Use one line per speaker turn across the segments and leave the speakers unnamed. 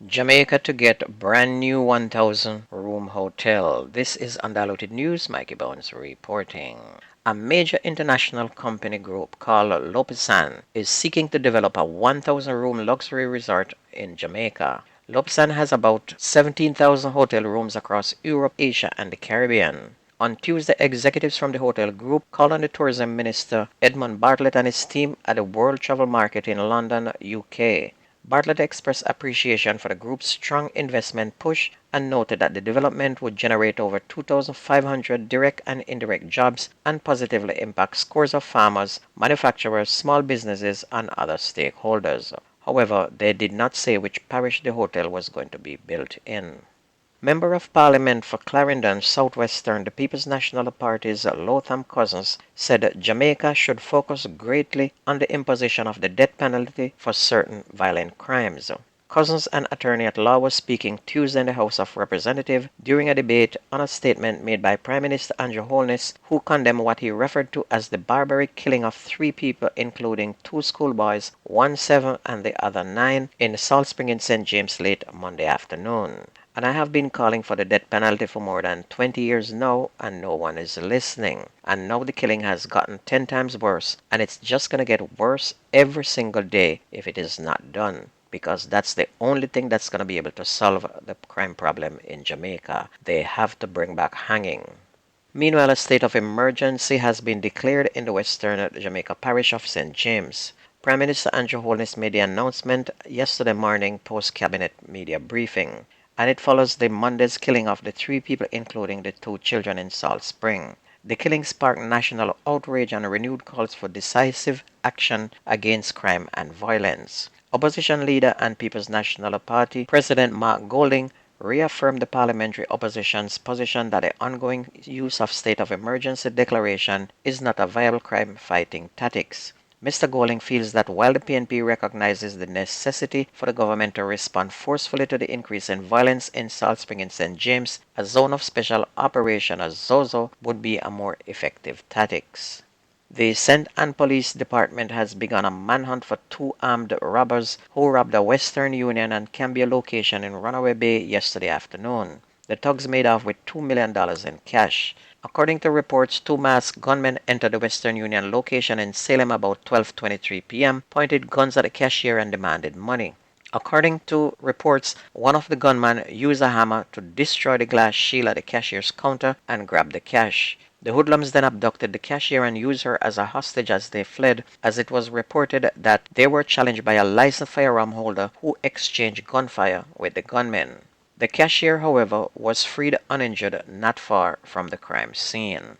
Jamaica to get brand new 1,000 room hotel. This is Undiluted News. Mikey Bones reporting. A major international company group called Lopesan is seeking to develop a 1,000 room luxury resort in Jamaica. Lopesan has about 17,000 hotel rooms across Europe, Asia, and the Caribbean. On Tuesday, executives from the hotel group called on the tourism minister Edmund Bartlett and his team at the World Travel Market in London, UK. Bartlett expressed appreciation for the group's strong investment push and noted that the development would generate over 2,500 direct and indirect jobs and positively impact scores of farmers, manufacturers, small businesses, and other stakeholders. However, they did not say which parish the hotel was going to be built in. Member of Parliament for Clarendon Southwestern, the People's National Party's Lotham Cousins, said Jamaica should focus greatly on the imposition of the death penalty for certain violent crimes. Cousins, an attorney at law, was speaking Tuesday in the House of Representatives during a debate on a statement made by Prime Minister Andrew Holness, who condemned what he referred to as the barbaric killing of 3 people, including 2 schoolboys, one 7 and the other 9, in Salt Spring in St. James late Monday afternoon. And I have been calling for the death penalty for more than 20 years now, and no one is listening. And now the killing has gotten 10 times worse, and it's just going to get worse every single day if it is not done. Because that's the only thing that's going to be able to solve the crime problem in Jamaica. They have to bring back hanging. Meanwhile, a state of emergency has been declared in the western Jamaica parish of St. James. Prime Minister Andrew Holness made the announcement yesterday morning post-cabinet media briefing, and it follows the Monday's killing of the 3 people, including the 2 children in Salt Spring. The killing sparked national outrage and renewed calls for decisive action against crime and violence. Opposition leader and People's National Party President Mark Golding reaffirmed the parliamentary opposition's position that the ongoing use of state of emergency declaration is not a viable crime-fighting tactics. Mr. Golding feels that while the PNP recognizes the necessity for the government to respond forcefully to the increase in violence in Salt Spring and St. James, a zone of special operation, a ZOZO, would be a more effective tactics. The St. Anne Police Department has begun a manhunt for 2 armed robbers who robbed a Western Union and Cambia location in Runaway Bay yesterday afternoon. The thugs made off with $2 million in cash. According to reports, 2 masked gunmen entered the Western Union location in Salem about 12:23 p.m., pointed guns at the cashier and demanded money. According to reports, one of the gunmen used a hammer to destroy the glass shield at the cashier's counter and grab the cash. The hoodlums then abducted the cashier and used her as a hostage as they fled, as it was reported that they were challenged by a licensed firearm holder who exchanged gunfire with the gunmen. The cashier, however, was freed uninjured not far from the crime scene.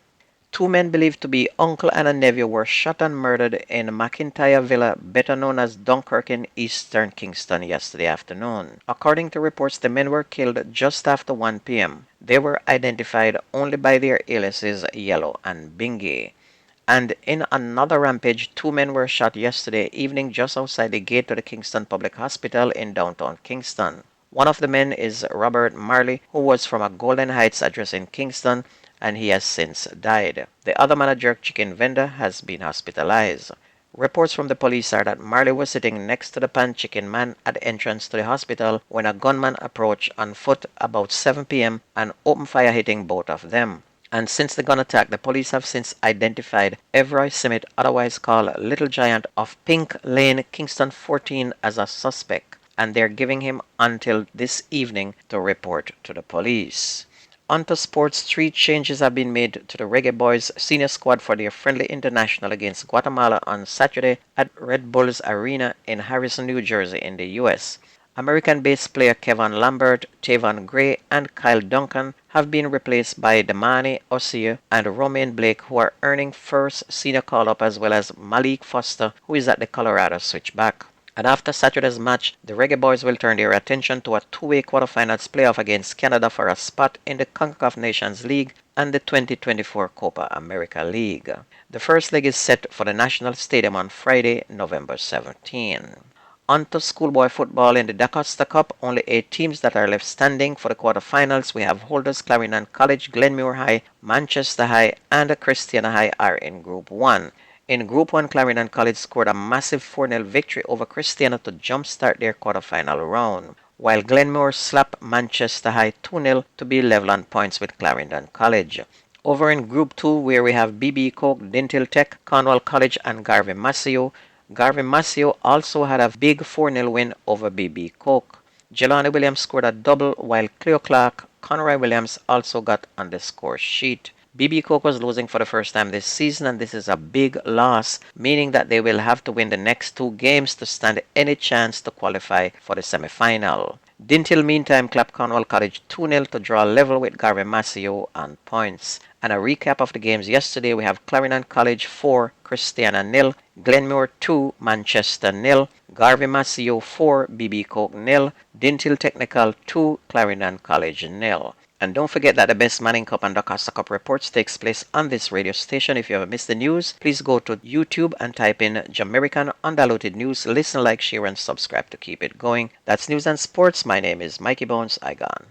2 men believed to be uncle and a nephew were shot and murdered in McIntyre Villa, better known as Dunkirk in eastern Kingston yesterday afternoon. According to reports, the men were killed just after 1 p.m. They were identified only by their aliases Yellow and Bingy. And in another rampage, 2 men were shot yesterday evening just outside the gate to the Kingston Public Hospital in downtown Kingston. One of the men is Robert Marley, who was from a Golden Heights address in Kingston, and he has since died. The other man, a jerk chicken vendor, has been hospitalized. Reports from the police are that Marley was sitting next to the pan chicken man at the entrance to the hospital when a gunman approached on foot about 7 p.m. and opened fire, hitting both of them. And since the gun attack, the police have since identified Every Simit, otherwise called Little Giant of Pink Lane, Kingston 14, as a suspect, and they're giving him until this evening to report to the police. Onto sports, 3 changes have been made to the Reggae Boys senior squad for their friendly international against Guatemala on Saturday at Red Bulls Arena in Harrison, New Jersey in the U.S. American-based player Kevin Lambert, Tavon Gray, and Kyle Duncan have been replaced by Damani Osir and Romain Blake, who are earning first senior call-up, as well as Malik Foster, who is at the Colorado switchback. And after Saturday's match, the Reggae Boys will turn their attention to a 2-way quarterfinals playoff against Canada for a spot in the CONCACAF Nations League and the 2024 Copa America League. The first leg is set for the National Stadium on Friday, November 17. On to schoolboy football in the DaCosta Cup. Only 8 teams that are left standing for the quarterfinals. We have holders Clarendon College, Glenmuir High, Manchester High, and Christiana High are in Group 1. In Group 1, Clarendon College scored a massive 4-0 victory over Christiana to jumpstart their quarterfinal round. while Glenmore slapped Manchester High 2-0 to be level on points with Clarendon College. Over in Group 2, where we have BB Coke, Dentil Tech, Cornwall College, and Garvey Massio. Garvey Massio also had a big 4-0 win over BB Coke. Jelani Williams scored a double, while Cleo Clark, Conroy Williams also got on the score sheet. BB Coke was losing for the first time this season, and this is a big loss, meaning that they will have to win the next 2 games to stand any chance to qualify for the semi-final. Dintil meantime clapped Cornwall College 2-0 to draw level with Garvey Massio on points. And a recap of the games yesterday, we have Clarendon College 4, Christiana 0, Glenmore 2, Manchester 0, Garvey Massio 4, BB Coke 0, Dintil Technical 2, Clarendon College 0. And don't forget that the Best Manning Cup and Doncaster Cup reports takes place on this radio station. If you ever missed the news, please go to YouTube and type in Jamaican Undiluted News. Listen, like, share, and subscribe to keep it going. That's news and sports. My name is Mikey Bones. I gone.